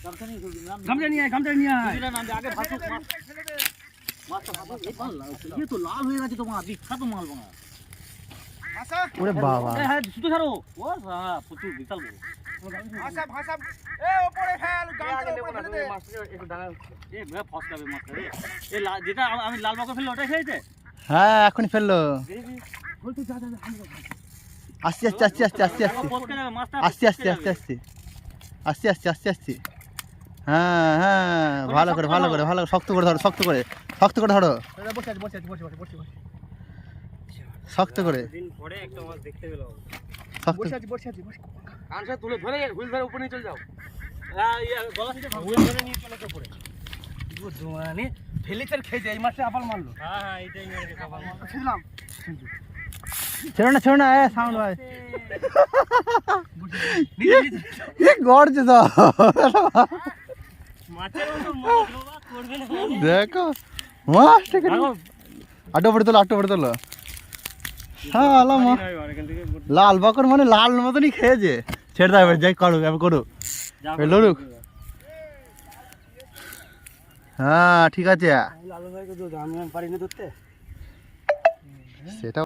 গামছা নিয়ে আয়, গামছা নিয়ে আয়। আগে ভাসুক মাছ। মাছটা ভাসুক। এই তো লাল হয়ে গেছে তোমার, বিখ্যাত মাল বাঙা। ওরে বাবা, হ্যাঁ শুধু ছাড়ো। ও হ্যাঁ প্রচুর বিশাল বড়। ভাষা ভাষা এ ওপরে ফেল গামছা উপরে ফেলে দে। এ ভাই ফসকাবে মাছটা রে। এই যেটা আমি লাল বাকর ফেললে ওটাই খেয়েছে। হ্যাঁ এখনই ফেললো। বল তুই যা যা যা। আস্তে আস্তে আস্তে আস্তে আস্তে আস্তে ফসকে যাবে মাছটা। আস্তে আস্তে আস্তে আস্তে আস্তে আস্তে আস্তে আস্তে। হ্যাঁ হ্যাঁ, ভালো করে ভালো করে ভালো করে, শক্ত করে ধরো, শক্ত করে শক্ত করে ধরো, বসে আছে বসে আছে বসে বসে বসে শক্ত করে দিন পরে একটা মাছ দেখতে পেলাম। শক্ত। বসে আছে বসে আছে বসে কানসা তুলে ধরে হুইল ধরে উপরে নিয়ে চলে যাও। গলা থেকে হুইল ধরে নিয়ে চলে উপরে। মানে ফেলিচার খেয়েছে এই মাছটা আপাল মারলো। হ্যাঁ হ্যাঁ এইটাই মেরে কপাল মার। ছিলাম ছেড়ো না, এ সাউন্ড ভাই, এ গড়ছে তো। মাছের মতো মাছ বাবা করবে না। দেখো মাছটা কেন আটো পড়ে তোলো, আটো পড়ে তোলো। হ্যাঁ আলাম লাল বাকর মানে লাল মতনই খেয়েছে। ছেড়ে দাও এবার, যাই করুক এবার করুক, লড়ুক। হ্যাঁ ঠিক আছে, লালু ভাইকে তো আমি পারি না ধরতে। সেটা